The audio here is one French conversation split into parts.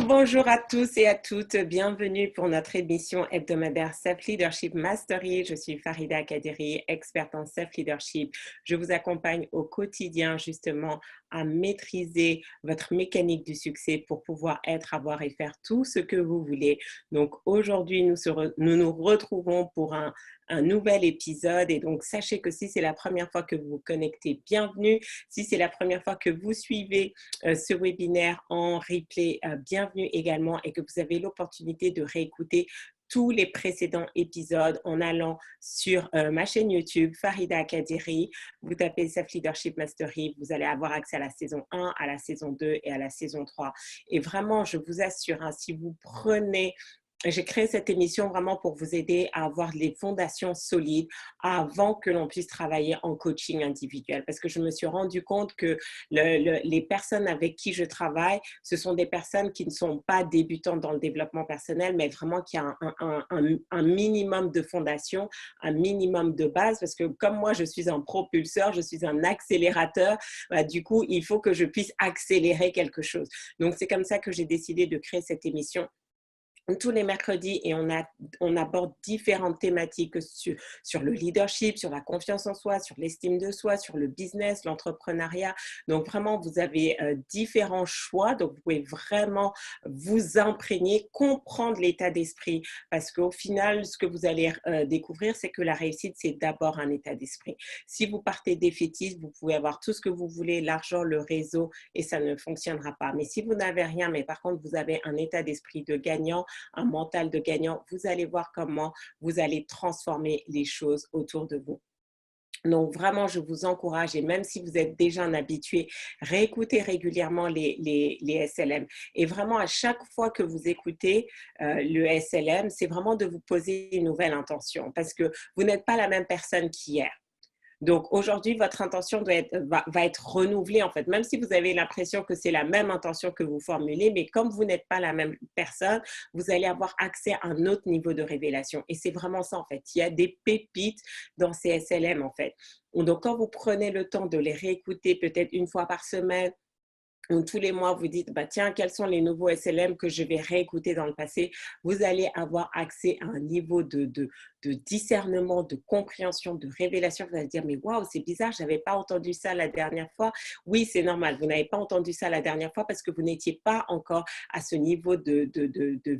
Bonjour à tous et à toutes, bienvenue pour notre émission hebdomadaire Self Leadership Mastery. Je suis Farida Kadiri, experte en Self Leadership. Je vous accompagne au quotidien justement à maîtriser votre mécanique du succès pour pouvoir être, avoir et faire tout ce que vous voulez. Donc aujourd'hui, nous retrouvons pour un nouvel épisode et donc sachez que si c'est la première fois que vous vous connectez, bienvenue. Si c'est la première fois que vous suivez ce webinaire en replay, bienvenue également et que vous avez l'opportunité de réécouter tous les précédents épisodes en allant sur ma chaîne YouTube, Farida Kadiri. Vous tapez Self Leadership Mastery, vous allez avoir accès à la saison 1, à la saison 2 et à la saison 3. Et vraiment, je vous assure, hein, si vous prenez... J'ai créé cette émission vraiment pour vous aider à avoir les fondations solides avant que l'on puisse travailler en coaching individuel. Parce que je me suis rendu compte que les personnes avec qui je travaille, ce sont des personnes qui ne sont pas débutantes dans le développement personnel, mais vraiment qui ont un minimum de fondation, un minimum de base. Parce que comme moi, je suis un propulseur, je suis un accélérateur, bah, du coup, il faut que je puisse accélérer quelque chose. Donc, c'est comme ça que j'ai décidé de créer cette émission tous les mercredis et on aborde différentes thématiques sur le leadership, sur la confiance en soi, sur l'estime de soi, sur le business, l'entrepreneuriat. Donc vraiment, vous avez différents choix. Donc vous pouvez vraiment vous imprégner, comprendre l'état d'esprit parce qu'au final, ce que vous allez découvrir, c'est que la réussite, c'est d'abord un état d'esprit. Si vous partez défaitiste, vous pouvez avoir tout ce que vous voulez, l'argent, le réseau et ça ne fonctionnera pas. Mais si vous n'avez rien, mais par contre, vous avez un état d'esprit de gagnant, un mental de gagnant, vous allez voir comment vous allez transformer les choses autour de vous. Donc, vraiment, je vous encourage, et même si vous êtes déjà un habitué, réécoutez régulièrement les SLM. Et vraiment, à chaque fois que vous écoutez le SLM, c'est vraiment de vous poser une nouvelle intention parce que vous n'êtes pas la même personne qu'hier. Donc aujourd'hui, votre intention va être renouvelée en fait, même si vous avez l'impression que c'est la même intention que vous formulez, mais comme vous n'êtes pas la même personne, vous allez avoir accès à un autre niveau de révélation. Et c'est vraiment ça en fait. Il y a des pépites dans ces SLM en fait. Donc quand vous prenez le temps de les réécouter peut-être une fois par semaine, ou tous les mois, vous dites, bah, tiens, quels sont les nouveaux SLM que je vais réécouter dans le passé, vous allez avoir accès à un niveau de discernement, de compréhension, de révélation. Vous allez dire, mais waouh, c'est bizarre, je n'avais pas entendu ça la dernière fois. Oui, c'est normal, vous n'avez pas entendu ça la dernière fois parce que vous n'étiez pas encore à ce niveau de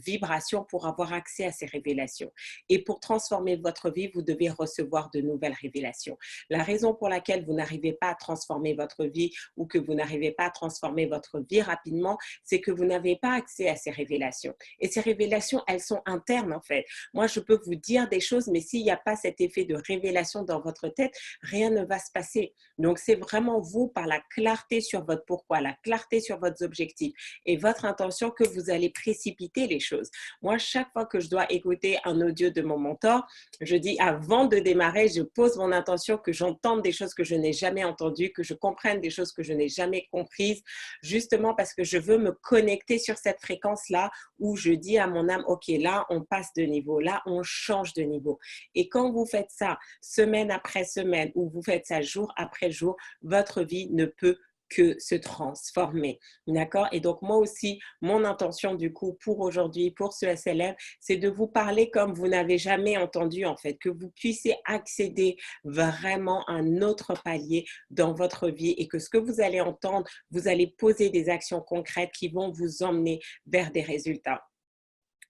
vibration pour avoir accès à ces révélations. Et pour transformer votre vie, vous devez recevoir de nouvelles révélations. La raison pour laquelle vous n'arrivez pas à transformer votre vie ou que vous n'arrivez pas à transformer votre vie rapidement, c'est que vous n'avez pas accès à ces révélations. Et ces révélations, elles sont internes en fait. Moi, je peux vous dire des choses, mais s'il n'y a pas cet effet de révélation dans votre tête, rien ne va se passer. Donc, c'est vraiment vous, par la clarté sur votre pourquoi, la clarté sur votre objectif et votre intention que vous allez précipiter les choses. Moi, chaque fois que je dois écouter un audio de mon mentor, je dis avant de démarrer, je pose mon intention que j'entende des choses que je n'ai jamais entendues, que je comprenne des choses que je n'ai jamais comprises, justement parce que je veux me connecter sur cette fréquence-là où je dis à mon âme, OK, là, on passe de niveau, là, on change de niveau. Et quand vous faites ça semaine après semaine ou vous faites ça jour après jour, votre vie ne peut que se transformer, d'accord? Et donc, moi aussi, mon intention du coup pour aujourd'hui, pour ce SLM, c'est de vous parler comme vous n'avez jamais entendu en fait, que vous puissiez accéder vraiment à un autre palier dans votre vie et que ce que vous allez entendre, vous allez poser des actions concrètes qui vont vous emmener vers des résultats.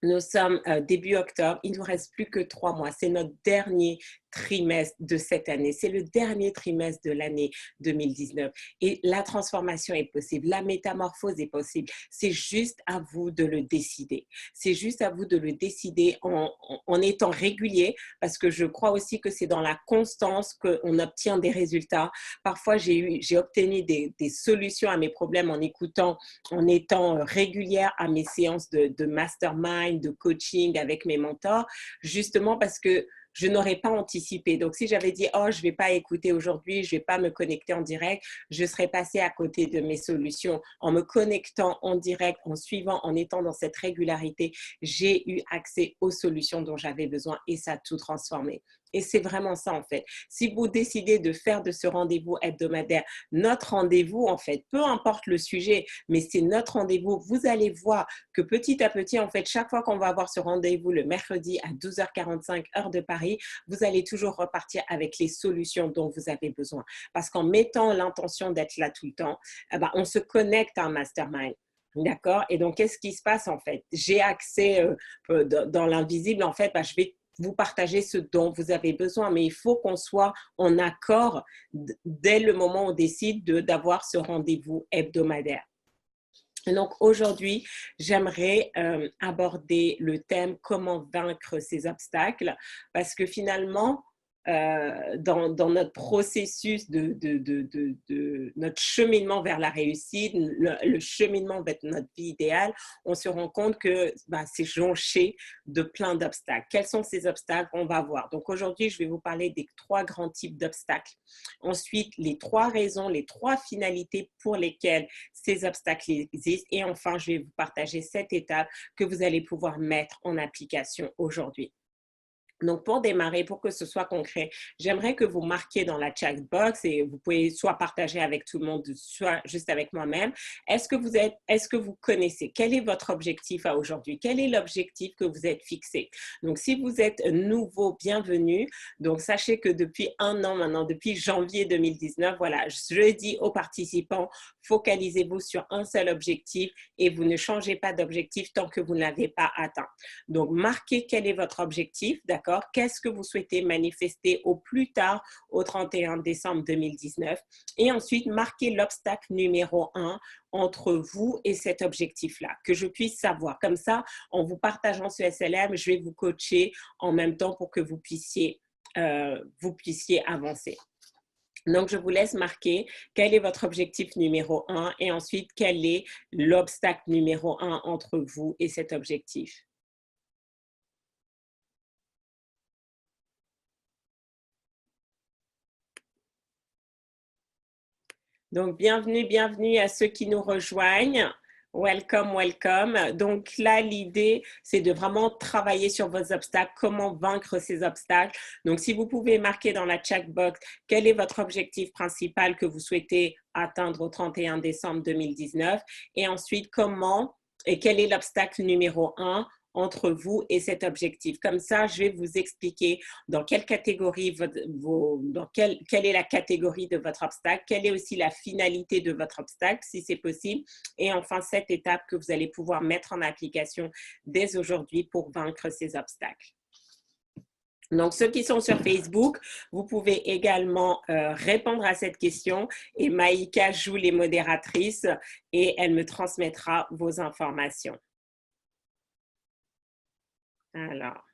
Nous sommes début octobre, il ne nous reste plus que 3 mois. C'est notre dernier trimestre de cette année. C'est le dernier trimestre de l'année 2019. Et la transformation est possible, la métamorphose est possible. C'est juste à vous de le décider. C'est juste à vous de le décider en étant régulier, parce que je crois aussi que c'est dans la constance qu'on obtient des résultats. Parfois, j'ai obtenu des solutions à mes problèmes en écoutant, en étant régulière à mes séances de mastermind, de coaching avec mes mentors, justement parce que je n'aurais pas anticipé. Donc, si j'avais dit, oh, je ne vais pas écouter aujourd'hui, je ne vais pas me connecter en direct, je serais passée à côté de mes solutions. En me connectant en direct, en suivant, en étant dans cette régularité, j'ai eu accès aux solutions dont j'avais besoin et ça a tout transformé. Et c'est vraiment ça, en fait. Si vous décidez de faire de ce rendez-vous hebdomadaire notre rendez-vous, en fait, peu importe le sujet, mais c'est notre rendez-vous, vous allez voir que petit à petit, en fait, chaque fois qu'on va avoir ce rendez-vous le mercredi à 12h45 heure de Paris, vous allez toujours repartir avec les solutions dont vous avez besoin. Parce qu'en mettant l'intention d'être là tout le temps, eh ben, on se connecte à un mastermind. D'accord? Et donc, qu'est-ce qui se passe en fait? J'ai accès dans l'invisible, en fait, je vais vous partager ce dont vous avez besoin, mais il faut qu'on soit en accord dès le moment où on décide d'avoir ce rendez-vous hebdomadaire. Et donc aujourd'hui, j'aimerais aborder le thème comment vaincre ces obstacles parce que finalement, dans notre processus de notre cheminement vers la réussite, le cheminement vers notre vie idéale, on se rend compte que c'est jonché de plein d'obstacles. Quels sont ces obstacles? On va voir. Donc aujourd'hui, je vais vous parler des 3 grands types d'obstacles. Ensuite, les 3 raisons, les 3 finalités pour lesquelles ces obstacles existent. Et enfin, je vais vous partager 7 étapes que vous allez pouvoir mettre en application aujourd'hui. Donc, pour démarrer, pour que ce soit concret, j'aimerais que vous marquiez dans la chat box et vous pouvez soit partager avec tout le monde, soit juste avec moi-même. Est-ce que vous connaissez? Quel est votre objectif à aujourd'hui? Quel est l'objectif que vous êtes fixé? Donc, si vous êtes nouveau, bienvenue. Donc, sachez que depuis 1 an maintenant, depuis janvier 2019, voilà, je dis aux participants, focalisez-vous sur un seul objectif et vous ne changez pas d'objectif tant que vous ne l'avez pas atteint. Donc, marquez quel est votre objectif, d'accord? Qu'est-ce que vous souhaitez manifester au plus tard au 31 décembre 2019? Et ensuite, marquez l'obstacle numéro 1 entre vous et cet objectif-là, que je puisse savoir. Comme ça, en vous partageant ce SLM, je vais vous coacher en même temps pour que vous puissiez avancer. Donc, je vous laisse marquer quel est votre objectif numéro 1 et ensuite, quel est l'obstacle numéro 1 entre vous et cet objectif. Donc, bienvenue à ceux qui nous rejoignent. Welcome, welcome. Donc là, l'idée, c'est de vraiment travailler sur vos obstacles, comment vaincre ces obstacles. Donc, si vous pouvez marquer dans la chat box quel est votre objectif principal que vous souhaitez atteindre au 31 décembre 2019 et ensuite, comment et quel est l'obstacle numéro 1 entre vous et cet objectif. Comme ça, je vais vous expliquer dans quelle catégorie, quelle est la catégorie de votre obstacle, quelle est aussi la finalité de votre obstacle, si c'est possible, et enfin, cette étape que vous allez pouvoir mettre en application dès aujourd'hui pour vaincre ces obstacles. Donc, ceux qui sont sur Facebook, vous pouvez également répondre à cette question et Maïka joue les modératrices et elle me transmettra vos informations. Alors,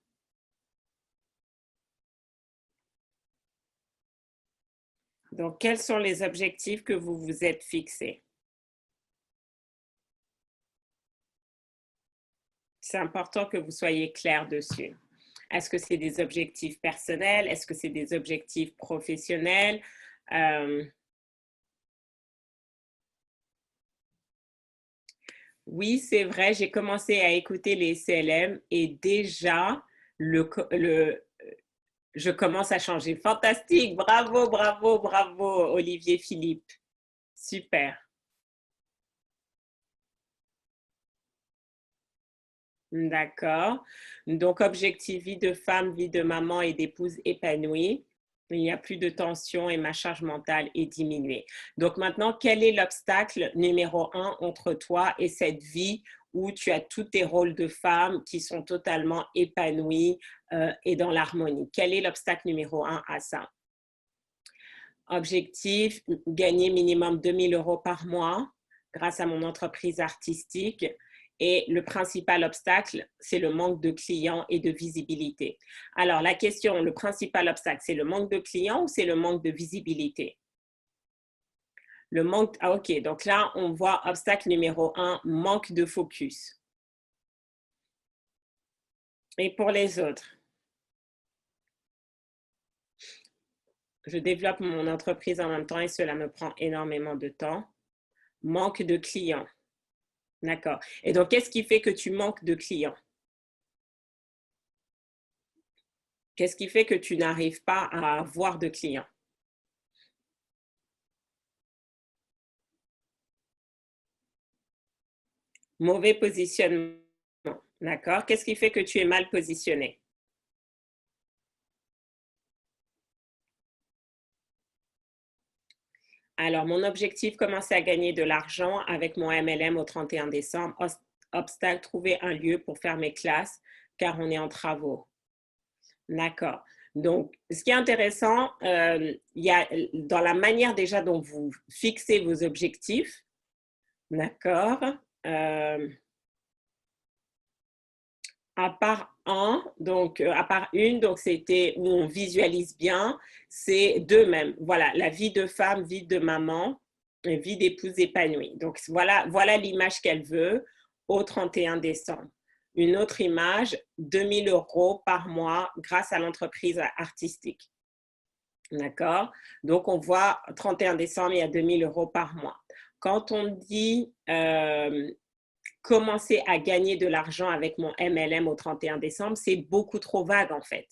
donc, quels sont les objectifs que vous vous êtes fixés? C'est important que vous soyez clair dessus. Est-ce que c'est des objectifs personnels? Est-ce que c'est des objectifs professionnels? Oui, c'est vrai, j'ai commencé à écouter les CLM et déjà, je commence à changer. Fantastique, bravo, bravo, bravo, Olivier Philippe. Super. D'accord. Donc, objectif vie de femme, vie de maman et d'épouse épanouie. Il n'y a plus de tension et ma charge mentale est diminuée. Donc maintenant, quel est l'obstacle numéro 1 entre toi et cette vie où tu as tous tes rôles de femme qui sont totalement épanouis et dans l'harmonie? Quel est l'obstacle numéro 1 à ça? Objectif, gagner minimum 2 000 € par mois grâce à mon entreprise artistique. Et le principal obstacle, c'est le manque de clients et de visibilité. Alors, la question, le principal obstacle, c'est le manque de clients ou c'est le manque de visibilité? Le manque, ah ok, donc là, on voit obstacle numéro 1, manque de focus. Et pour les autres? Je développe mon entreprise en même temps et cela me prend énormément de temps. Manque de clients. D'accord. Et donc, qu'est-ce qui fait que tu manques de clients? Qu'est-ce qui fait que tu n'arrives pas à avoir de clients? Mauvais positionnement, d'accord. Qu'est-ce qui fait que tu es mal positionné? Alors, mon objectif, commencer à gagner de l'argent avec mon MLM au 31 décembre. Obstacle, trouver un lieu pour faire mes classes car on est en travaux. D'accord. Donc, ce qui est intéressant, il y a dans la manière déjà dont vous fixez vos objectifs, d'accord. Euh, À part un, donc à part une, donc c'était où on visualise bien, c'est deux même. Voilà, la vie de femme, vie de maman, et vie d'épouse épanouie. Donc voilà l'image qu'elle veut au 31 décembre. Une autre image, 2 000 € par mois grâce à l'entreprise artistique. D'accord? Donc on voit 31 décembre, il y a 2 000 € par mois. Quand on dit commencer à gagner de l'argent avec mon MLM au 31 décembre, c'est beaucoup trop vague en fait.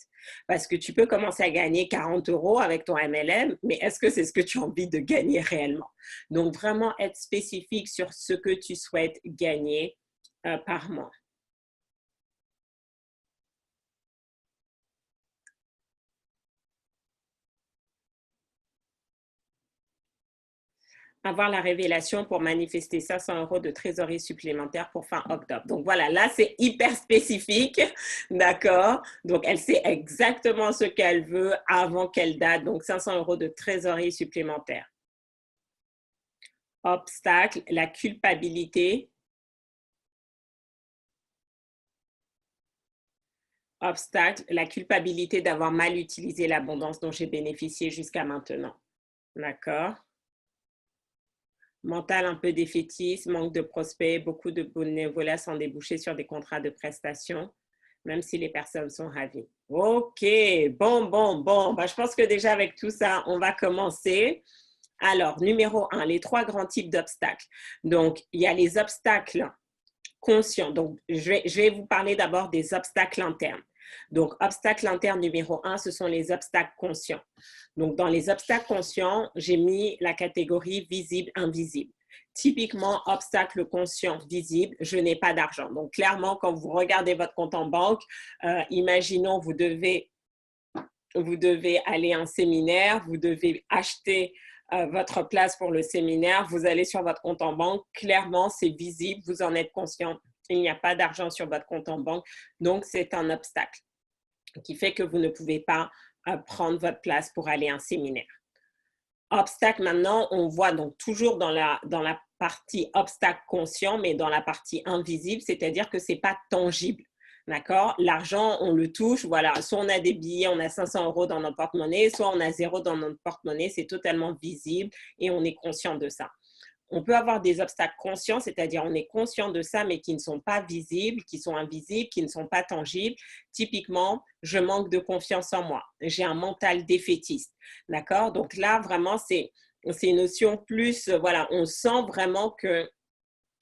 Parce que tu peux commencer à gagner 40 € avec ton MLM, mais est-ce que c'est ce que tu as envie de gagner réellement? Donc vraiment être spécifique sur ce que tu souhaites gagner par mois. Avoir la révélation pour manifester 500 € de trésorerie supplémentaire pour fin octobre. Donc voilà, là c'est hyper spécifique, d'accord? Donc elle sait exactement ce qu'elle veut avant quelle date, donc 500 € de trésorerie supplémentaire. Obstacle, la culpabilité. Obstacle, la culpabilité d'avoir mal utilisé l'abondance dont j'ai bénéficié jusqu'à maintenant. D'accord? Mental un peu défaitiste, manque de prospects, beaucoup de bénévolat sans déboucher sur des contrats de prestation, même si les personnes sont ravies. OK, bon. Je pense que déjà avec tout ça, on va commencer. Alors, numéro 1, les 3 grands types d'obstacles. Donc, il y a les obstacles conscients. Donc, je vais vous parler d'abord des obstacles internes. Donc, obstacle interne numéro 1, ce sont les obstacles conscients. Donc, dans les obstacles conscients, j'ai mis la catégorie visible, invisible. Typiquement, obstacle conscient, visible, je n'ai pas d'argent. Donc, clairement, quand vous regardez votre compte en banque, imaginons, vous devez aller à un séminaire, vous devez acheter votre place pour le séminaire, vous allez sur votre compte en banque, clairement, c'est visible, vous en êtes conscient. Il n'y a pas d'argent sur votre compte en banque, donc c'est un obstacle qui fait que vous ne pouvez pas prendre votre place pour aller à un séminaire. Obstacle, maintenant, on voit donc toujours dans la partie obstacle conscient, mais dans la partie invisible, c'est-à-dire que ce n'est pas tangible. D'accord? L'argent, on le touche, voilà. Soit on a des billets, on a 500 € dans notre porte-monnaie, soit on a 0 dans notre porte-monnaie, c'est totalement visible et on est conscient de ça. On peut avoir des obstacles conscients, c'est-à-dire on est conscient de ça, mais qui ne sont pas visibles, qui sont invisibles, qui ne sont pas tangibles. Typiquement, je manque de confiance en moi. J'ai un mental défaitiste. D'accord? Donc là, vraiment, c'est une notion plus, voilà, on sent vraiment que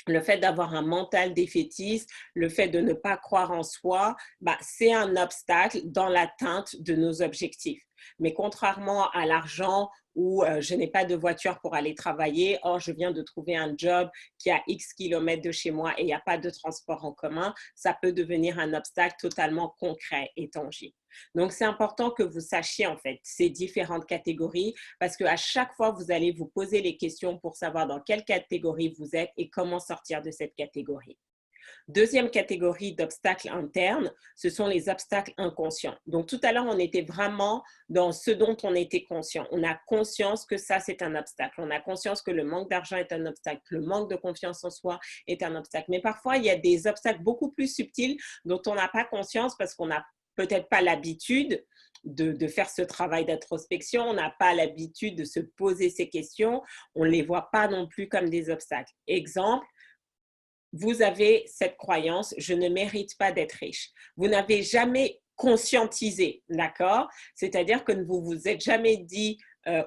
le fait d'avoir un mental défaitiste, le fait de ne pas croire en soi, c'est un obstacle dans l'atteinte de nos objectifs. Mais contrairement à l'argent où je n'ai pas de voiture pour aller travailler, or je viens de trouver un job qui a X kilomètres de chez moi et il n'y a pas de transport en commun, ça peut devenir un obstacle totalement concret et tangible. Donc, c'est important que vous sachiez en fait ces différentes catégories parce qu'à chaque fois, vous allez vous poser les questions pour savoir dans quelle catégorie vous êtes et comment sortir de cette catégorie. Deuxième catégorie d'obstacles internes, ce sont les obstacles inconscients. Donc, tout à l'heure, on était vraiment dans ce dont on était conscient. On a conscience que ça, c'est un obstacle. On a conscience que le manque d'argent est un obstacle, le manque de confiance en soi est un obstacle. Mais parfois, il y a des obstacles beaucoup plus subtils dont on n'a pas conscience parce qu'on n'a peut-être pas l'habitude de faire ce travail d'introspection, on n'a pas l'habitude de se poser ces questions, on ne les voit pas non plus comme des obstacles. Exemple, vous avez cette croyance, je ne mérite pas d'être riche. Vous n'avez jamais conscientisé, d'accord? C'est-à-dire que vous vous êtes jamais dit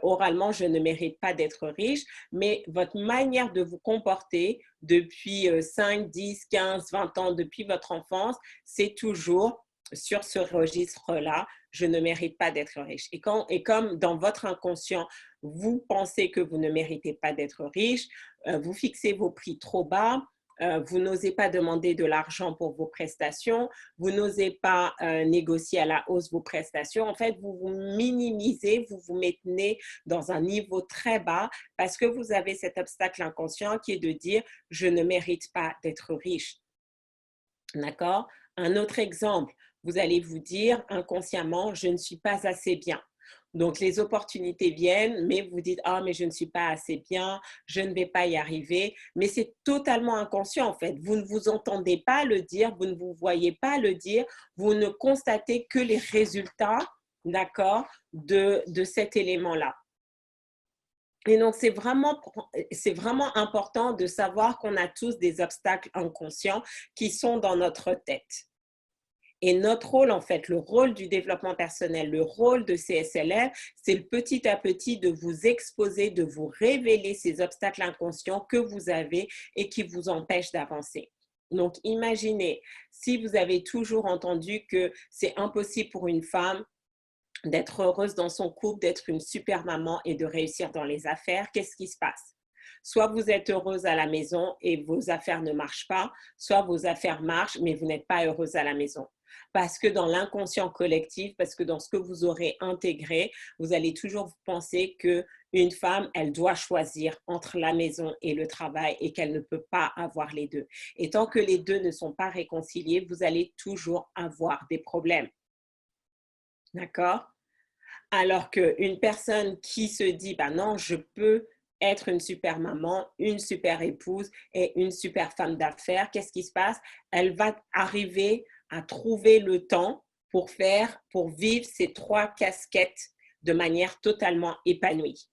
oralement, je ne mérite pas d'être riche, mais votre manière de vous comporter depuis 5, 10, 15, 20 ans, depuis votre enfance, c'est toujours sur ce registre-là, je ne mérite pas d'être riche. Et comme dans votre inconscient, vous pensez que vous ne méritez pas d'être riche, vous fixez vos prix trop bas, vous n'osez pas demander de l'argent pour vos prestations, vous n'osez pas négocier à la hausse vos prestations. En fait, vous vous minimisez, vous vous mettez dans un niveau très bas parce que vous avez cet obstacle inconscient qui est de dire « je ne mérite pas d'être riche ». D'accord? Un autre exemple, vous allez vous dire inconsciemment, je ne suis pas assez bien. Donc, les opportunités viennent, mais vous dites, ah, mais je ne suis pas assez bien, je ne vais pas y arriver. Mais c'est totalement inconscient, en fait. Vous ne vous entendez pas le dire, vous ne vous voyez pas le dire, vous ne constatez que les résultats, d'accord, de cet élément-là. Et donc, c'est vraiment important de savoir qu'on a tous des obstacles inconscients qui sont dans notre tête. Et notre rôle, en fait, le rôle du développement personnel, le rôle de CSLM, c'est le petit à petit de vous exposer, de vous révéler ces obstacles inconscients que vous avez et qui vous empêchent d'avancer. Donc, imaginez, si vous avez toujours entendu que c'est impossible pour une femme d'être heureuse dans son couple, d'être une super maman et de réussir dans les affaires, qu'est-ce qui se passe? Soit vous êtes heureuse à la maison et vos affaires ne marchent pas, soit vos affaires marchent, mais vous n'êtes pas heureuse à la maison. Parce que dans l'inconscient collectif, parce que dans ce que vous aurez intégré, vous allez toujours penser qu'une femme, elle doit choisir entre la maison et le travail et qu'elle ne peut pas avoir les deux. Et tant que les deux ne sont pas réconciliés, vous allez toujours avoir des problèmes. D'accord? Alors qu'une personne qui se dit, bah non, je peux être une super maman, une super épouse et une super femme d'affaires, qu'est-ce qui se passe? Elle va arriver à trouver le temps pour vivre ces trois casquettes de manière totalement épanouie.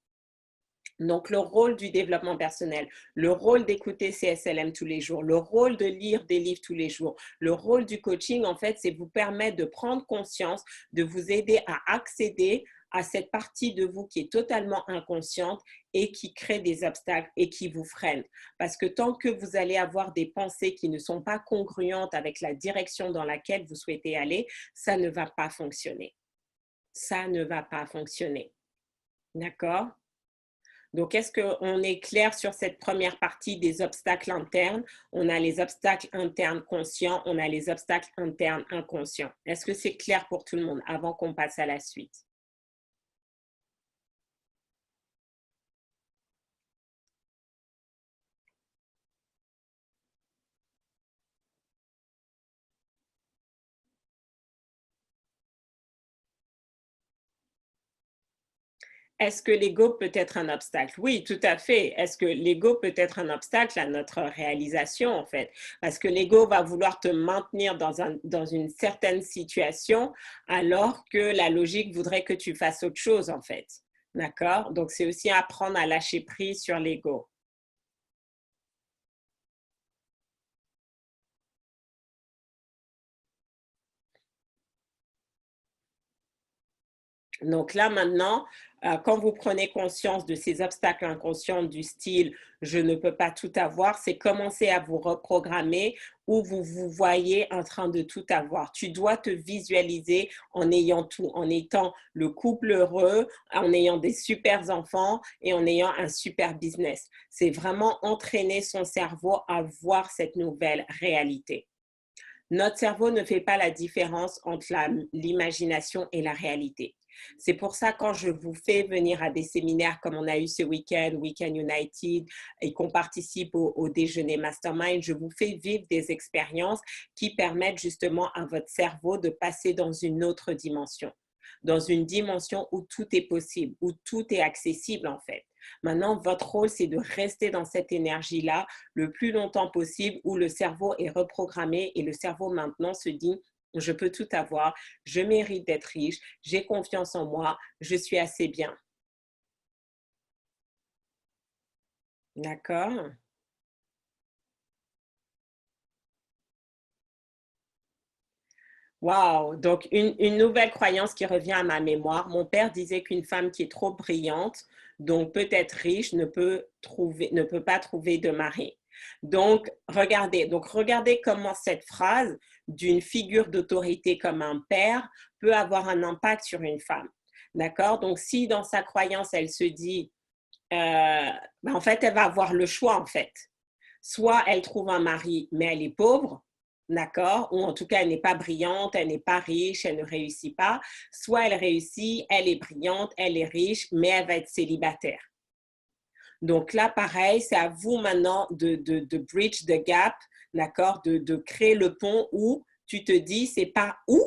Donc, le rôle du développement personnel, le rôle d'écouter CSLM tous les jours, le rôle de lire des livres tous les jours, le rôle du coaching, en fait, c'est vous permettre de prendre conscience, de vous aider à accéder à cette partie de vous qui est totalement inconsciente et qui crée des obstacles et qui vous freine. Parce que tant que vous allez avoir des pensées qui ne sont pas congruentes avec la direction dans laquelle vous souhaitez aller, ça ne va pas fonctionner. Ça ne va pas fonctionner. D'accord? Donc, est-ce qu'on est clair sur cette première partie des obstacles internes? On a les obstacles internes conscients, on a les obstacles internes inconscients. Est-ce que c'est clair pour tout le monde avant qu'on passe à la suite? Est-ce que l'ego peut être un obstacle? Oui, tout à fait. Est-ce que l'ego peut être un obstacle à notre réalisation, en fait? Parce que l'ego va vouloir te maintenir dans une certaine situation alors que la logique voudrait que tu fasses autre chose, en fait. D'accord? Donc, c'est aussi apprendre à lâcher prise sur l'ego. Donc là, maintenant, quand vous prenez conscience de ces obstacles inconscients du style je ne peux pas tout avoir, c'est commencer à vous reprogrammer où vous vous voyez en train de tout avoir. Tu dois te visualiser en ayant tout, en étant le couple heureux, en ayant des super enfants et en ayant un super business. C'est vraiment entraîner son cerveau à voir cette nouvelle réalité. Notre cerveau ne fait pas la différence entre l'imagination et la réalité. C'est pour ça quand je vous fais venir à des séminaires comme on a eu ce week-end, Weekend United, et qu'on participe au déjeuner Mastermind, je vous fais vivre des expériences qui permettent justement à votre cerveau de passer dans une autre dimension, dans une dimension où tout est possible, où tout est accessible en fait. Maintenant, votre rôle, c'est de rester dans cette énergie-là le plus longtemps possible où le cerveau est reprogrammé et le cerveau maintenant se dit, je peux tout avoir, je mérite d'être riche, j'ai confiance en moi, je suis assez bien. D'accord? Wow! Donc, une nouvelle croyance qui revient à ma mémoire. Mon père disait qu'une femme qui est trop brillante, donc peut-être riche, ne peut pas trouver de mari. Donc, regardez comment cette phrase d'une figure d'autorité comme un père peut avoir un impact sur une femme. D'accord? Donc, si dans sa croyance, elle se dit, en fait, elle va avoir le choix, en fait. Soit elle trouve un mari, mais elle est pauvre, d'accord? Ou en tout cas, elle n'est pas brillante, elle n'est pas riche, elle ne réussit pas. Soit elle réussit, elle est brillante, elle est riche, mais elle va être célibataire. Donc là, pareil, c'est à vous maintenant de bridge the gap, d'accord? De créer le pont où tu te dis, c'est pas où,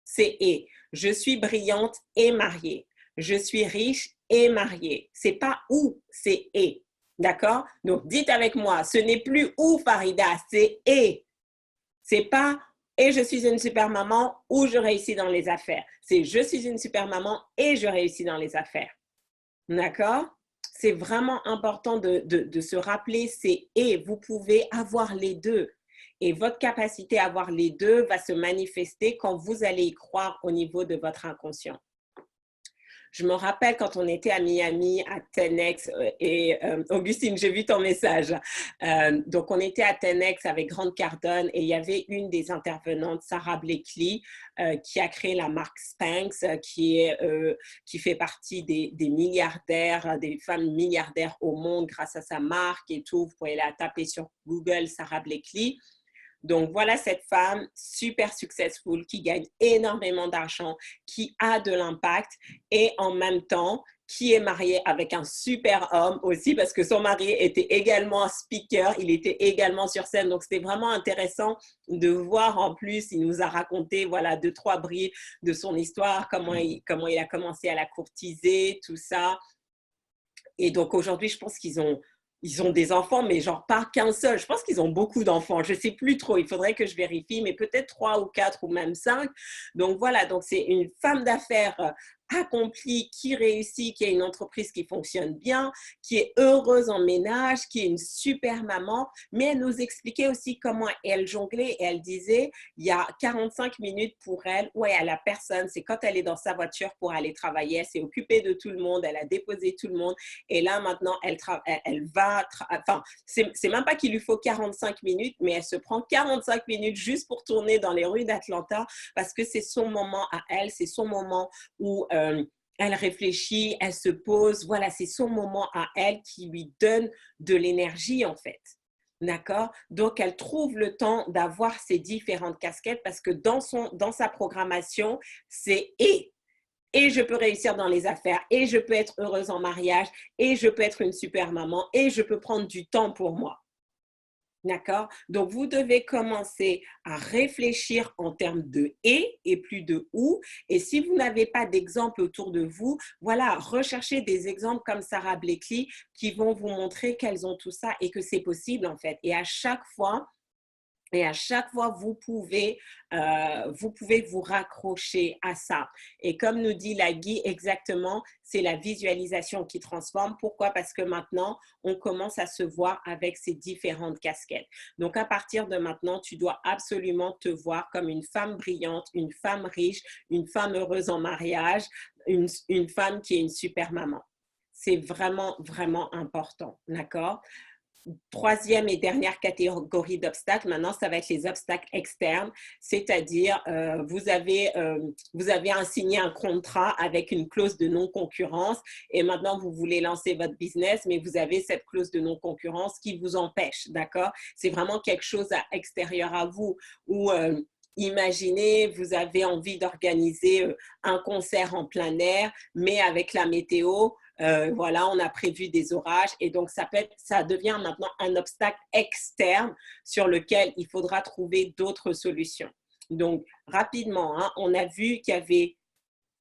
c'est et. Je suis brillante et mariée. Je suis riche et mariée. C'est pas où, c'est et. D'accord? Donc, dites avec moi, ce n'est plus où, Farida, c'est et. C'est pas et je suis une super maman ou je réussis dans les affaires. C'est je suis une super maman et je réussis dans les affaires. D'accord? C'est vraiment important de se rappeler, c'est et. Vous pouvez avoir les deux. Et votre capacité à avoir les deux va se manifester quand vous allez y croire au niveau de votre inconscient. Je me rappelle quand on était à Miami, à 10X, et Augustine, j'ai vu ton message. Donc, on était à 10X avec Grant Cardone et il y avait une des intervenantes, Sarah Blakely, qui a créé la marque Spanx, qui fait partie des milliardaires, des femmes milliardaires au monde grâce à sa marque et tout. Vous pouvez la taper sur Google, Sarah Blakely. Donc, voilà cette femme super successful qui gagne énormément d'argent, qui a de l'impact et en même temps, qui est mariée avec un super homme aussi parce que son mari était également un speaker, il était également sur scène. Donc, c'était vraiment intéressant de voir en plus, il nous a raconté, voilà, 2-3 bribes de son histoire, comment il a commencé à la courtiser, tout ça. Et donc, aujourd'hui, je pense qu'ils ont des enfants, mais genre pas qu'un seul. Je pense qu'ils ont beaucoup d'enfants. Je ne sais plus trop. Il faudrait que je vérifie, mais peut-être 3 ou 4 ou même 5. Donc voilà, donc c'est une femme d'affaires accomplie, qui réussit, qui a une entreprise qui fonctionne bien, qui est heureuse en ménage, qui est une super maman. Mais elle nous expliquait aussi comment elle jonglait et elle disait, il y a 45 minutes pour elle où elle a personne. C'est quand elle est dans sa voiture pour aller travailler. Elle s'est occupée de tout le monde. Elle a déposé tout le monde. Et là, maintenant, elle va, enfin, c'est même pas qu'il lui faut 45 minutes, mais elle se prend 45 minutes juste pour tourner dans les rues d'Atlanta parce que c'est son moment à elle, c'est son moment où elle réfléchit, elle se pose. Voilà, c'est son moment à elle qui lui donne de l'énergie, en fait. D'accord? Donc, elle trouve le temps d'avoir ces différentes casquettes parce que dans sa programmation, c'est et je peux réussir dans les affaires, et je peux être heureuse en mariage, et je peux être une super maman, et je peux prendre du temps pour moi. D'accord? Donc, vous devez commencer à réfléchir en termes de et plus de ou. Et si vous n'avez pas d'exemple autour de vous, voilà, recherchez des exemples comme Sarah Blakely qui vont vous montrer qu'elles ont tout ça et que c'est possible en fait. Et à chaque fois, vous pouvez vous raccrocher à ça. Et comme nous dit la Guy exactement, c'est la visualisation qui transforme. Pourquoi? Parce que maintenant, on commence à se voir avec ces différentes casquettes. Donc, à partir de maintenant, tu dois absolument te voir comme une femme brillante, une femme riche, une femme heureuse en mariage, une femme qui est une super maman. C'est vraiment, vraiment important. D'accord? Troisième et dernière catégorie d'obstacles, maintenant, ça va être les obstacles externes, c'est-à-dire vous avez signé un contrat avec une clause de non-concurrence et maintenant, vous voulez lancer votre business, mais vous avez cette clause de non-concurrence qui vous empêche, d'accord? C'est vraiment quelque chose extérieur à vous ou imaginez, vous avez envie d'organiser un concert en plein air, mais avec la météo, voilà, on a prévu des orages et donc ça devient maintenant un obstacle externe sur lequel il faudra trouver d'autres solutions. Donc, rapidement, hein, on a vu qu'il y avait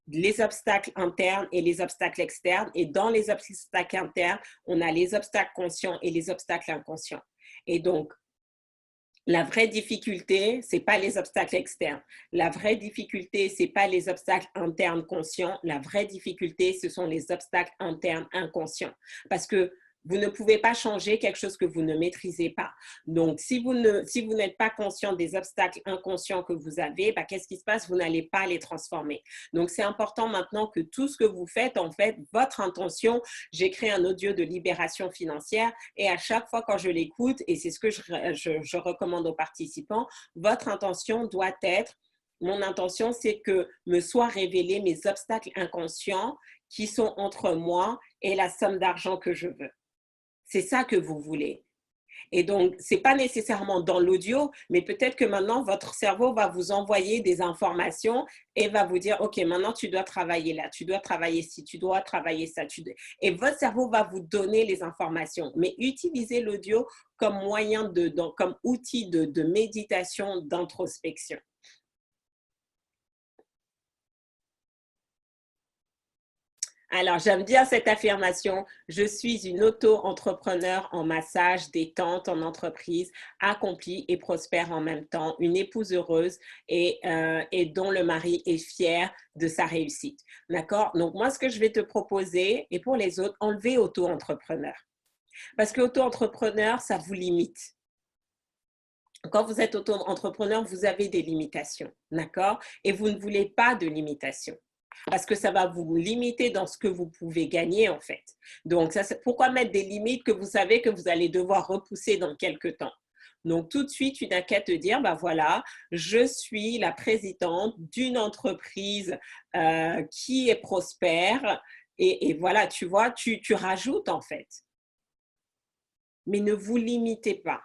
les obstacles internes et les obstacles externes. Et dans les obstacles internes, on a les obstacles conscients et les obstacles inconscients. Et donc, la vraie difficulté, ce n'est pas les obstacles externes. La vraie difficulté, ce n'est pas les obstacles internes conscients. La vraie difficulté, ce sont les obstacles internes inconscients. Parce que Vous ne pouvez pas changer quelque chose que vous ne maîtrisez pas. Donc, si vous n'êtes pas conscient des obstacles inconscients que vous avez, bah, qu'est-ce qui se passe? Vous n'allez pas les transformer. Donc, c'est important maintenant que tout ce que vous faites, en fait, votre intention, j'ai créé un audio de libération financière et à chaque fois quand je l'écoute, et c'est ce que je recommande aux participants, votre intention doit être, mon intention, c'est que me soient révélés mes obstacles inconscients qui sont entre moi et la somme d'argent que je veux. C'est ça que vous voulez. Et donc, ce n'est pas nécessairement dans l'audio, mais peut-être que maintenant, votre cerveau va vous envoyer des informations et va vous dire, OK, maintenant, tu dois travailler là, tu dois travailler ci, tu dois travailler ça. Et votre cerveau va vous donner les informations. Mais utilisez l'audio comme moyen comme outil de méditation, d'introspection. Alors, j'aime bien cette affirmation. Je suis une auto-entrepreneur en massage, détente, en entreprise, accomplie et prospère en même temps, une épouse heureuse et dont le mari est fier de sa réussite. D'accord? Donc, moi, ce que je vais te proposer, et pour les autres, enlevez auto-entrepreneur. Parce que auto-entrepreneur, ça vous limite. Quand vous êtes auto-entrepreneur, vous avez des limitations. D'accord? Et vous ne voulez pas de limitations. Parce que ça va vous limiter dans ce que vous pouvez gagner, en fait. Donc, pourquoi mettre des limites que vous savez que vous allez devoir repousser dans quelques temps? Donc, tout de suite, tu n'as qu'à te dire, ben voilà, je suis la présidente d'une entreprise qui est prospère. Et voilà, tu vois, tu rajoutes, en fait. Mais ne vous limitez pas.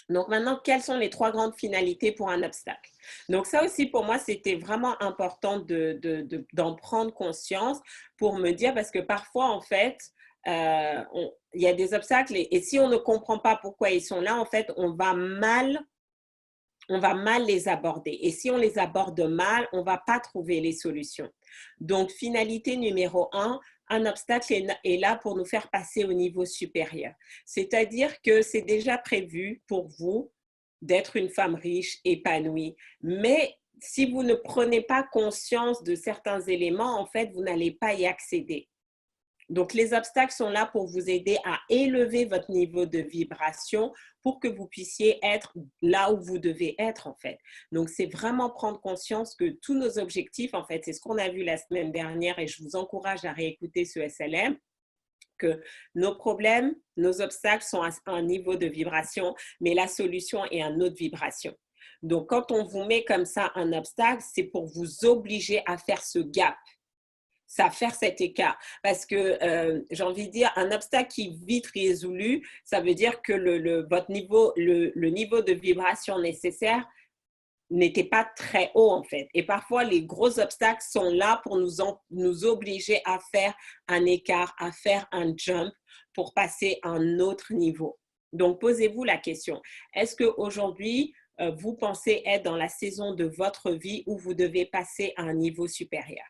Donc maintenant, quelles sont les 3 grandes finalités pour un obstacle? Donc ça aussi, pour moi, c'était vraiment important d'en prendre conscience pour me dire, parce que parfois, en fait, il y a des obstacles et si on ne comprend pas pourquoi ils sont là, en fait, on va mal les aborder. Et si on les aborde mal, on ne va pas trouver les solutions. Donc, finalité numéro 1, un obstacle est là pour nous faire passer au niveau supérieur. C'est-à-dire que c'est déjà prévu pour vous d'être une femme riche, épanouie. Mais si vous ne prenez pas conscience de certains éléments, en fait, vous n'allez pas y accéder. Donc, les obstacles sont là pour vous aider à élever votre niveau de vibration pour que vous puissiez être là où vous devez être, en fait. Donc, c'est vraiment prendre conscience que tous nos objectifs, en fait, c'est ce qu'on a vu la semaine dernière et je vous encourage à réécouter ce SLM, que nos problèmes, nos obstacles sont à un niveau de vibration, mais la solution est à une autre vibration. Donc, quand on vous met comme ça un obstacle, c'est pour vous obliger à faire ce gap. Ça faire cet écart. Parce que j'ai envie de dire, un obstacle qui est vite résolu, ça veut dire que votre niveau, le niveau de vibration nécessaire n'était pas très haut en fait. Et parfois, les gros obstacles sont là pour nous obliger à faire un écart, à faire un jump pour passer à un autre niveau. Donc, posez-vous la question, est-ce qu'aujourd'hui, vous pensez être dans la saison de votre vie où vous devez passer à un niveau supérieur?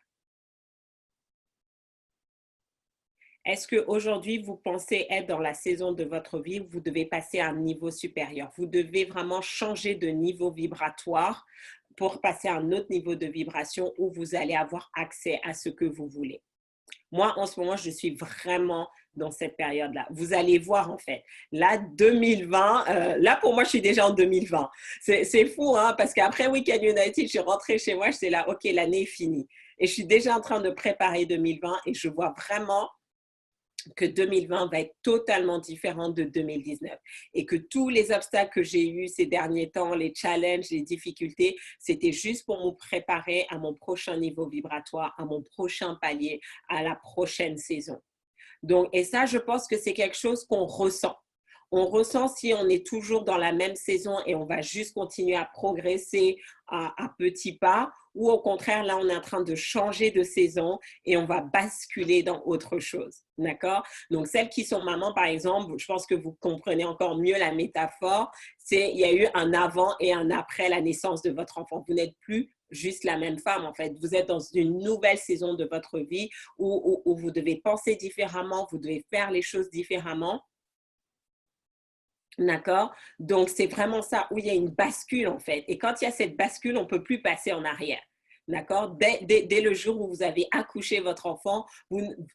Est-ce qu'aujourd'hui, vous pensez être dans la saison de votre vie où vous devez passer à un niveau supérieur? Vous devez vraiment changer de niveau vibratoire pour passer à un autre niveau de vibration où vous allez avoir accès à ce que vous voulez. Moi, en ce moment, je suis vraiment dans cette période-là. Vous allez voir, en fait. Là, 2020, là, pour moi, je suis déjà en 2020. C'est fou, hein, parce qu'après Weekend United, je suis rentrée chez moi, j'étais là, OK, l'année est finie. Et je suis déjà en train de préparer 2020 et je vois vraiment que 2020 va être totalement différent de 2019 et que tous les obstacles que j'ai eus ces derniers temps, les challenges, les difficultés, c'était juste pour me préparer à mon prochain niveau vibratoire, à mon prochain palier, à la prochaine saison. Donc, et ça, je pense que c'est quelque chose qu'on ressent. On ressent si on est toujours dans la même saison et on va juste continuer à progresser à petits pas, ou au contraire, là, on est en train de changer de saison et on va basculer dans autre chose. D'accord? Donc, celles qui sont mamans, par exemple, je pense que vous comprenez encore mieux la métaphore, c'est il y a eu un avant et un après la naissance de votre enfant. Vous n'êtes plus juste la même femme, en fait. Vous êtes dans une nouvelle saison de votre vie où vous devez penser différemment, vous devez faire les choses différemment. D'accord? Donc, c'est vraiment ça, où il y a une bascule, en fait. Et quand il y a cette bascule, on ne peut plus passer en arrière. D'accord? Dès le jour où vous avez accouché votre enfant,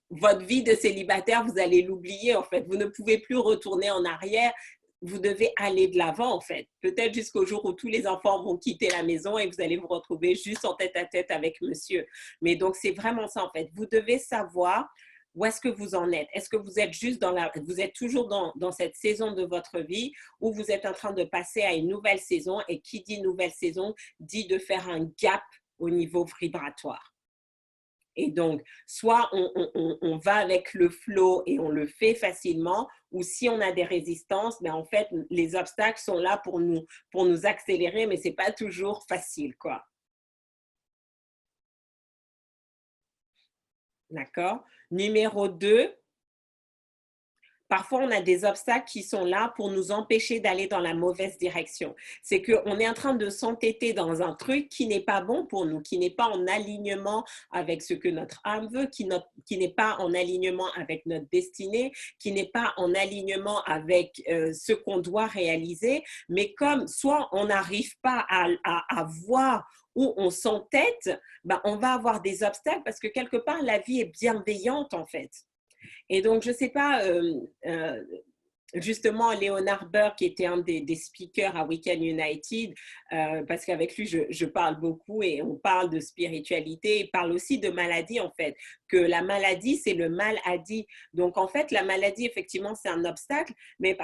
votre vie de célibataire, vous allez l'oublier en fait. Vous ne pouvez plus retourner en arrière. Vous devez aller de l'avant en fait. Peut-être jusqu'au jour où tous les enfants vont quitter la maison et vous allez vous retrouver juste en tête à tête avec monsieur. Mais donc, c'est vraiment ça en fait. Vous devez savoir où est-ce que vous en êtes. Est-ce que vous êtes juste vous êtes toujours dans cette saison de votre vie ou vous êtes en train de passer à une nouvelle saison, et qui dit nouvelle saison dit de faire un gap au niveau vibratoire. Et donc, soit on va avec le flow et on le fait facilement, ou si on a des résistances, en fait, les obstacles sont là pour nous accélérer, mais ce n'est pas toujours facile, quoi. D'accord? Numéro 2, parfois, on a des obstacles qui sont là pour nous empêcher d'aller dans la mauvaise direction. C'est qu'on est en train de s'entêter dans un truc qui n'est pas bon pour nous, qui n'est pas en alignement avec ce que notre âme veut, qui n'est pas en alignement avec notre destinée, qui n'est pas en alignement avec ce qu'on doit réaliser. Mais comme soit on n'arrive pas à voir où on s'entête, on va avoir des obstacles parce que quelque part, la vie est bienveillante en fait. Et donc, je ne sais pas, justement, Leonard Burke, qui était un des speakers à Weekend United, parce qu'avec lui, je parle beaucoup et on parle de spiritualité, il parle aussi de maladie, en fait, que la maladie, c'est le mal à dit. Donc, en fait, la maladie, effectivement, c'est un obstacle, mais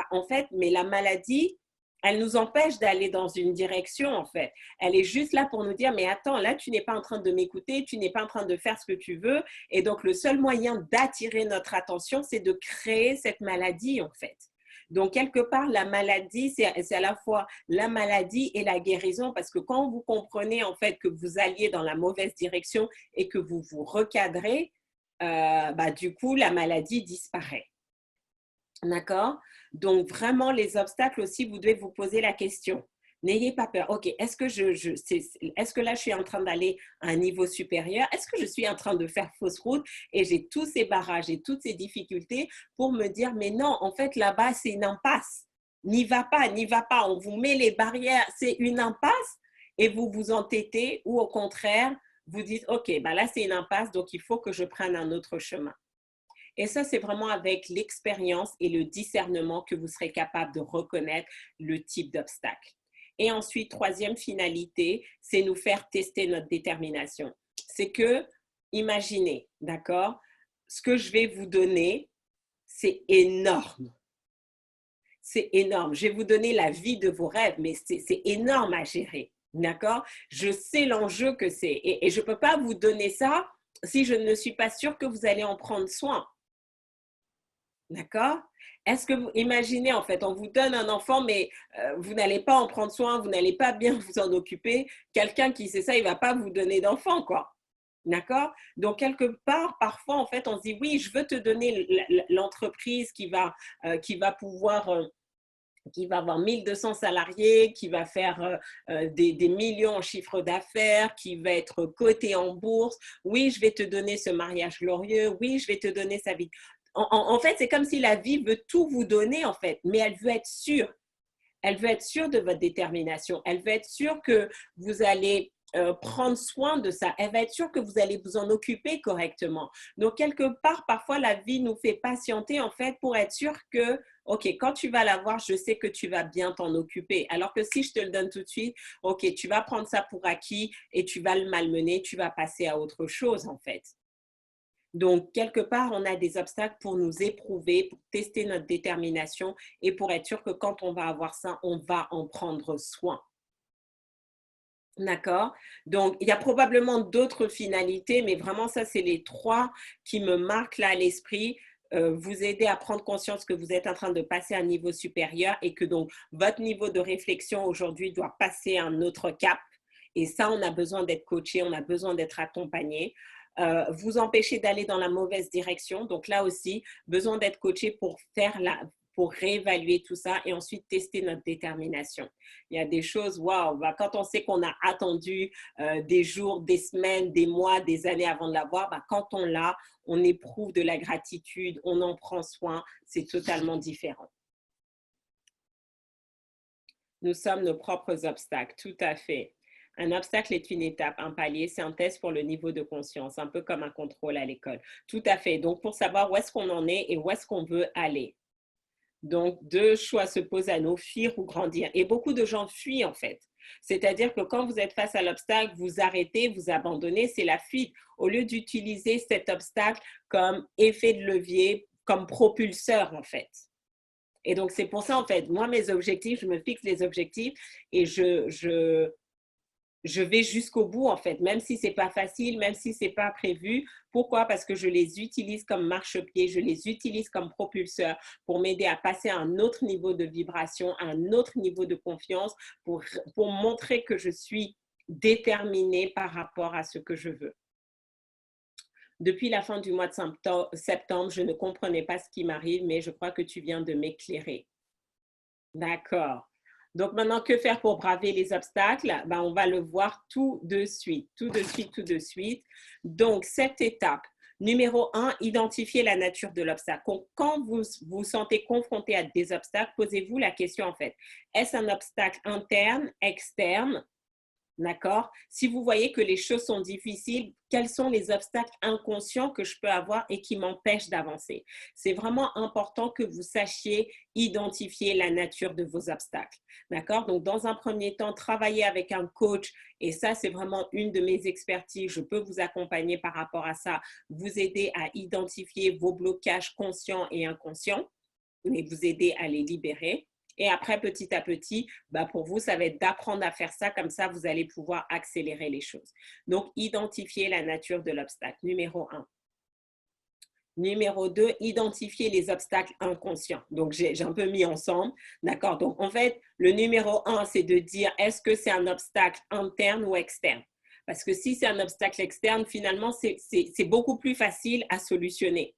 la maladie, elle nous empêche d'aller dans une direction, en fait. Elle est juste là pour nous dire, mais attends, là, tu n'es pas en train de m'écouter, tu n'es pas en train de faire ce que tu veux. Et donc, le seul moyen d'attirer notre attention, c'est de créer cette maladie, en fait. Donc, quelque part, la maladie, c'est à la fois la maladie et la guérison, parce que quand vous comprenez, en fait, que vous alliez dans la mauvaise direction et que vous vous recadrez, du coup, la maladie disparaît. D'accord? Donc, vraiment, les obstacles aussi, vous devez vous poser la question. N'ayez pas peur. OK, est-ce que là, je suis en train d'aller à un niveau supérieur? Est-ce que je suis en train de faire fausse route et j'ai tous ces barrages et toutes ces difficultés pour me dire, mais non, en fait, là-bas, c'est une impasse. N'y va pas, n'y va pas. On vous met les barrières, c'est une impasse et vous vous entêtez ou au contraire, vous dites, OK, là, c'est une impasse, donc il faut que je prenne un autre chemin. Et ça, c'est vraiment avec l'expérience et le discernement que vous serez capable de reconnaître le type d'obstacle. Et ensuite, troisième finalité, c'est nous faire tester notre détermination. C'est que, imaginez, d'accord, ce que je vais vous donner, c'est énorme. C'est énorme. Je vais vous donner la vie de vos rêves, mais c'est énorme à gérer. D'accord? Je sais l'enjeu que c'est. Et je ne peux pas vous donner ça si je ne suis pas sûre que vous allez en prendre soin. D'accord? Est-ce que vous imaginez, en fait, on vous donne un enfant, mais vous n'allez pas en prendre soin, vous n'allez pas bien vous en occuper. Quelqu'un qui sait ça, il ne va pas vous donner d'enfant, quoi. D'accord? Donc, quelque part, parfois, en fait, on se dit, oui, je veux te donner l'entreprise qui va pouvoir qui va avoir 1200 salariés, qui va faire des millions en chiffre d'affaires, qui va être coté en bourse. Oui, je vais te donner ce mariage glorieux. Oui, je vais te donner sa vie. En fait, c'est comme si la vie veut tout vous donner, en fait, mais elle veut être sûre. Elle veut être sûre de votre détermination. Elle veut être sûre que vous allez prendre soin de ça. Elle va être sûre que vous allez vous en occuper correctement. Donc, quelque part, parfois, la vie nous fait patienter, en fait, pour être sûr que, OK, quand tu vas l'avoir, je sais que tu vas bien t'en occuper. Alors que si je te le donne tout de suite, OK, tu vas prendre ça pour acquis et tu vas le malmener, tu vas passer à autre chose, en fait. Donc, quelque part, on a des obstacles pour nous éprouver, pour tester notre détermination et pour être sûr que quand on va avoir ça, on va en prendre soin. D'accord? Donc, il y a probablement d'autres finalités, mais vraiment, ça, c'est les trois qui me marquent là à l'esprit. Vous aider à prendre conscience que vous êtes en train de passer à un niveau supérieur et que donc votre niveau de réflexion aujourd'hui doit passer à un autre cap. Et ça, on a besoin d'être coaché, on a besoin d'être accompagné. Vous empêcher d'aller dans la mauvaise direction. Donc là aussi, besoin d'être coaché pour réévaluer tout ça et ensuite tester notre détermination. Il y a des choses, waouh, quand on sait qu'on a attendu des jours, des semaines, des mois, des années avant de l'avoir, quand on l'a, on éprouve de la gratitude, on en prend soin, c'est totalement différent. Nous sommes nos propres obstacles, tout à fait. Un obstacle est une étape, un palier, c'est un test pour le niveau de conscience, un peu comme un contrôle à l'école. Tout à fait. Donc, pour savoir où est-ce qu'on en est et où est-ce qu'on veut aller. Donc, deux choix se posent à nous, fuir ou grandir. Et beaucoup de gens fuient en fait. C'est-à-dire que quand vous êtes face à l'obstacle, vous arrêtez, vous abandonnez, c'est la fuite. Au lieu d'utiliser cet obstacle comme effet de levier, comme propulseur en fait. Et donc, c'est pour ça en fait, moi, mes objectifs, je me fixe les objectifs et je vais jusqu'au bout en fait, même si c'est pas facile, même si c'est pas prévu. Pourquoi? Parce que je les utilise comme marchepied, je les utilise comme propulseur pour m'aider à passer à un autre niveau de vibration, à un autre niveau de confiance, pour montrer que je suis déterminée par rapport à ce que je veux. Depuis la fin du mois de septembre, je ne comprenais pas ce qui m'arrive, mais je crois que tu viens de m'éclairer. D'accord. Donc maintenant, que faire pour braver les obstacles? Ben, on va le voir tout de suite, tout de suite, tout de suite. Donc, cette étape, numéro 1, identifier la nature de l'obstacle. Quand vous vous sentez confronté à des obstacles, posez-vous la question en fait, est-ce un obstacle interne, externe? D'accord? Si vous voyez que les choses sont difficiles, quels sont les obstacles inconscients que je peux avoir et qui m'empêchent d'avancer? C'est vraiment important que vous sachiez identifier la nature de vos obstacles. D'accord? Donc, dans un premier temps, travailler avec un coach, et ça, c'est vraiment une de mes expertises. Je peux vous accompagner par rapport à ça, vous aider à identifier vos blocages conscients et inconscients et vous aider à les libérer. Et après, petit à petit, bah pour vous, ça va être d'apprendre à faire ça. Comme ça, vous allez pouvoir accélérer les choses. Donc, identifier la nature de l'obstacle, numéro 1. Numéro 2, identifier les obstacles inconscients. Donc, j'ai un peu mis ensemble. D'accord? Donc, en fait, le numéro 1, c'est de dire, est-ce que c'est un obstacle interne ou externe? Parce que si c'est un obstacle externe, finalement, c'est beaucoup plus facile à solutionner.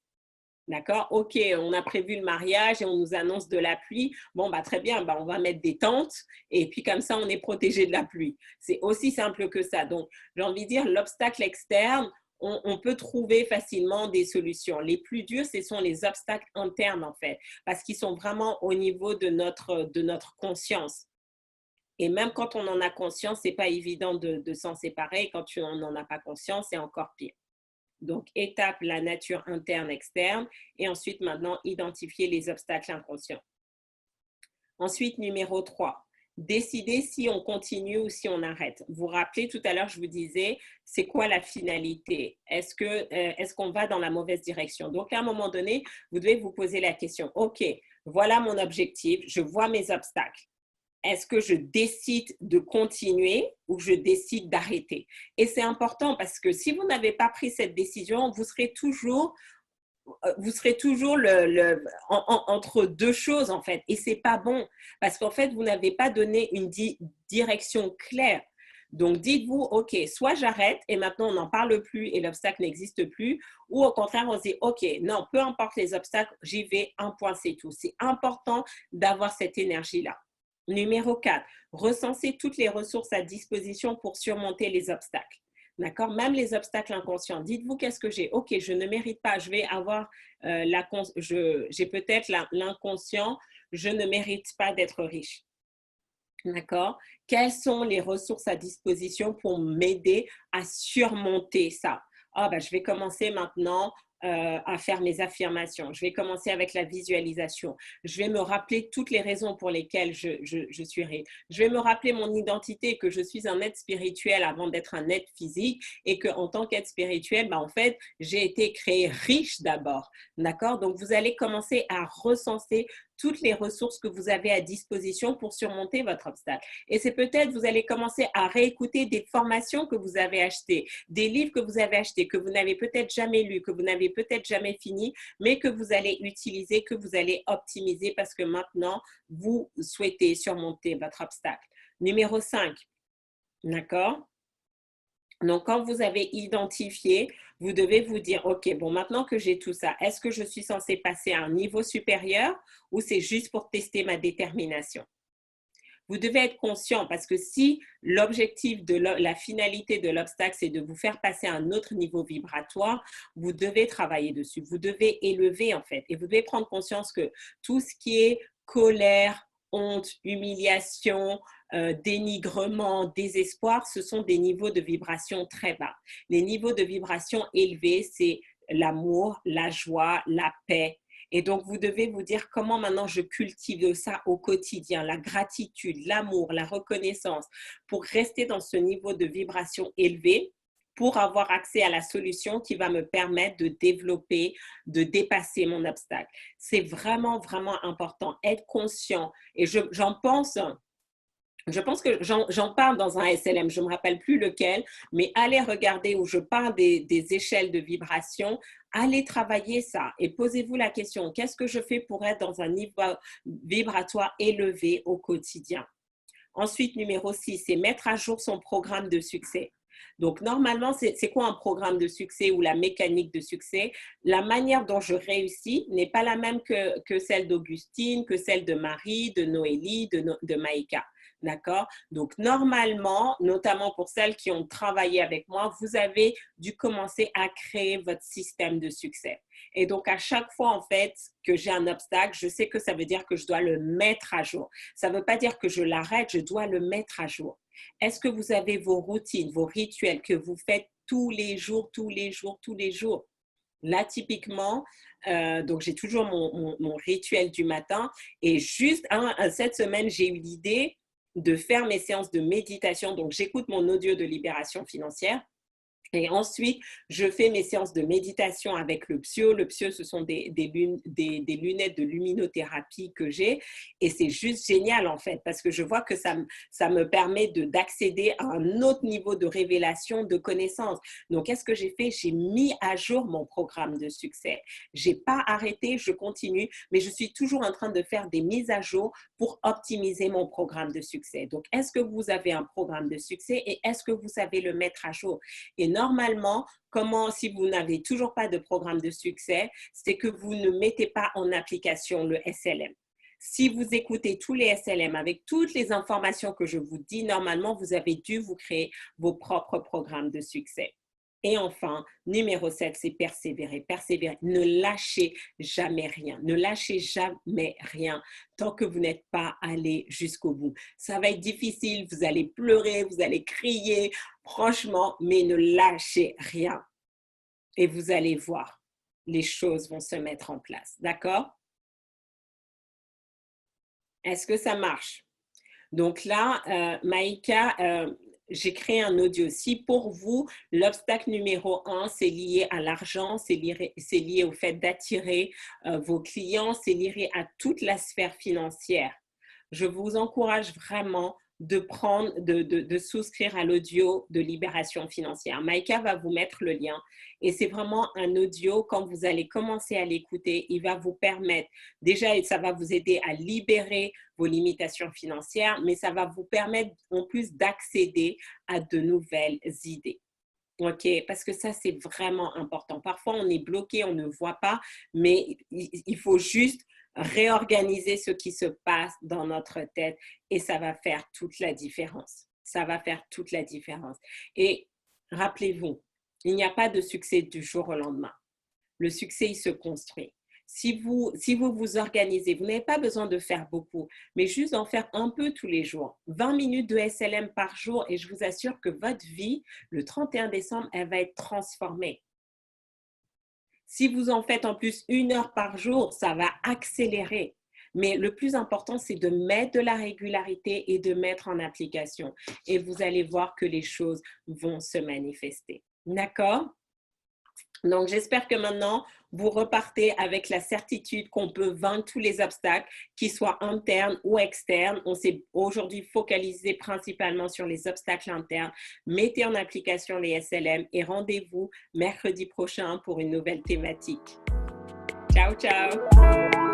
D'accord? OK, on a prévu le mariage et on nous annonce de la pluie. Bon, bah, très bien, bah, on va mettre des tentes et puis comme ça, on est protégé de la pluie. C'est aussi simple que ça. Donc, j'ai envie de dire, l'obstacle externe, on peut trouver facilement des solutions. Les plus durs, ce sont les obstacles internes, en fait, parce qu'ils sont vraiment au niveau de notre conscience. Et même quand on en a conscience, ce n'est pas évident de s'en séparer. Quand on n'en a pas conscience, c'est encore pire. Donc, étape, la nature interne, externe. Et ensuite, maintenant, identifier les obstacles inconscients. Ensuite, numéro 3, décider si on continue ou si on arrête. Vous vous rappelez, tout à l'heure, je vous disais, c'est quoi la finalité? Est-ce qu'on va dans la mauvaise direction? Donc, à un moment donné, vous devez vous poser la question, OK, voilà mon objectif, je vois mes obstacles. Est-ce que je décide de continuer ou je décide d'arrêter? Et c'est important parce que si vous n'avez pas pris cette décision, vous serez toujours entre deux choses en fait. Et c'est pas bon parce qu'en fait, vous n'avez pas donné une direction claire. Donc, dites-vous, OK, soit j'arrête et maintenant on n'en parle plus et l'obstacle n'existe plus, ou au contraire, on se dit, OK, non, peu importe les obstacles, j'y vais, un point, c'est tout. C'est important d'avoir cette énergie-là. Numéro 4, recenser toutes les ressources à disposition pour surmonter les obstacles. D'accord? Même les obstacles inconscients. Dites-vous qu'est-ce que j'ai? OK, je ne mérite pas. Je vais avoir j'ai peut-être l'inconscient. Je ne mérite pas d'être riche. D'accord? Quelles sont les ressources à disposition pour m'aider à surmonter ça? Ah, ben, je vais commencer maintenant à faire mes affirmations. Je vais commencer avec la visualisation. Je vais me rappeler toutes les raisons pour lesquelles je suis riche. Je vais me rappeler mon identité, que je suis un être spirituel avant d'être un être physique et qu'en tant qu'être spirituel, ben, en fait, j'ai été créé riche d'abord. D'accord? Donc, vous allez commencer à recenser toutes les ressources que vous avez à disposition pour surmonter votre obstacle. Et c'est peut-être, vous allez commencer à réécouter des formations que vous avez achetées, des livres que vous avez achetés, que vous n'avez peut-être jamais lus, que vous n'avez peut-être jamais fini, mais que vous allez utiliser, que vous allez optimiser parce que maintenant, vous souhaitez surmonter votre obstacle. Numéro 5, d'accord? Donc, quand vous avez identifié, vous devez vous dire, OK, bon, maintenant que j'ai tout ça, est-ce que je suis censée passer à un niveau supérieur ou c'est juste pour tester ma détermination? Vous devez être conscient parce que si l'objectif de la finalité de l'obstacle, c'est de vous faire passer à un autre niveau vibratoire, vous devez travailler dessus. Vous devez élever en fait et vous devez prendre conscience que tout ce qui est colère, honte, humiliation, dénigrement, désespoir, ce sont des niveaux de vibration très bas. Les niveaux de vibration élevés, c'est l'amour, la joie, la paix. Et donc, vous devez vous dire comment maintenant je cultive ça au quotidien, la gratitude, l'amour, la reconnaissance, pour rester dans ce niveau de vibration élevé, pour avoir accès à la solution qui va me permettre de développer, de dépasser mon obstacle. C'est vraiment, vraiment important. Être conscient. Et j'en pense... Je pense que j'en parle dans un SLM, je ne me rappelle plus lequel, mais allez regarder où je parle des échelles de vibration, allez travailler ça et posez-vous la question, qu'est-ce que je fais pour être dans un niveau vibratoire élevé au quotidien? Ensuite, numéro 6, c'est mettre à jour son programme de succès. Donc, normalement, c'est quoi un programme de succès ou la mécanique de succès? La manière dont je réussis n'est pas la même que celle d'Augustine, que celle de Marie, de Noélie, de Maïka. D'accord? Donc, normalement, notamment pour celles qui ont travaillé avec moi, vous avez dû commencer à créer votre système de succès. Et donc, à chaque fois, en fait, que j'ai un obstacle, je sais que ça veut dire que je dois le mettre à jour. Ça ne veut pas dire que je l'arrête, je dois le mettre à jour. Est-ce que vous avez vos routines, vos rituels que vous faites tous les jours, tous les jours, tous les jours? Là, typiquement, donc j'ai toujours mon rituel du matin et juste cette semaine, j'ai eu l'idée de faire mes séances de méditation. Donc, j'écoute mon audio de libération financière. Et ensuite, je fais mes séances de méditation avec le Psyo. Le Psyo, ce sont des lunettes de luminothérapie que j'ai. Et c'est juste génial, en fait, parce que je vois que ça me permet d'accéder à un autre niveau de révélation, de connaissance. Donc, qu'est-ce que j'ai fait? J'ai mis à jour mon programme de succès. Je n'ai pas arrêté, je continue, mais je suis toujours en train de faire des mises à jour pour optimiser mon programme de succès. Donc, est-ce que vous avez un programme de succès et est-ce que vous savez le mettre à jour? Et normalement, si vous n'avez toujours pas de programme de succès, c'est que vous ne mettez pas en application le SLM. Si vous écoutez tous les SLM avec toutes les informations que je vous dis, normalement, vous avez dû vous créer vos propres programmes de succès. Et enfin, numéro 7, c'est persévérer. Persévérer. Ne lâchez jamais rien. Ne lâchez jamais rien tant que vous n'êtes pas allé jusqu'au bout. Ça va être difficile, vous allez pleurer, vous allez crier, franchement, mais ne lâchez rien. Et vous allez voir, les choses vont se mettre en place. D'accord? Est-ce que ça marche? Donc là, Maïka, j'ai créé un audio aussi. Pour vous, l'obstacle numéro 1, c'est lié à l'argent, c'est lié au fait d'attirer vos clients, c'est lié à toute la sphère financière. Je vous encourage vraiment de souscrire à l'audio de libération financière. Maïka va vous mettre le lien et c'est vraiment un audio, quand vous allez commencer à l'écouter, il va vous permettre, déjà ça va vous aider à libérer vos limitations financières, mais ça va vous permettre en plus d'accéder à de nouvelles idées. OK, parce que ça, c'est vraiment important. Parfois, on est bloqué, on ne voit pas, mais il faut juste réorganiser ce qui se passe dans notre tête et ça va faire toute la différence. Ça va faire toute la différence. Et rappelez-vous, il n'y a pas de succès du jour au lendemain. Le succès, il se construit. Si vous vous organisez, vous n'avez pas besoin de faire beaucoup, mais juste d'en faire un peu tous les jours. 20 minutes de SLM par jour et je vous assure que votre vie, le 31 décembre, elle va être transformée. Si vous en faites en plus 1 heure par jour, ça va accélérer. Mais le plus important, c'est de mettre de la régularité et de mettre en application. Et vous allez voir que les choses vont se manifester. D'accord? Donc, j'espère que maintenant, vous repartez avec la certitude qu'on peut vaincre tous les obstacles, qu'ils soient internes ou externes. On s'est aujourd'hui focalisé principalement sur les obstacles internes. Mettez en application les SLM et rendez-vous mercredi prochain pour une nouvelle thématique. Ciao, ciao!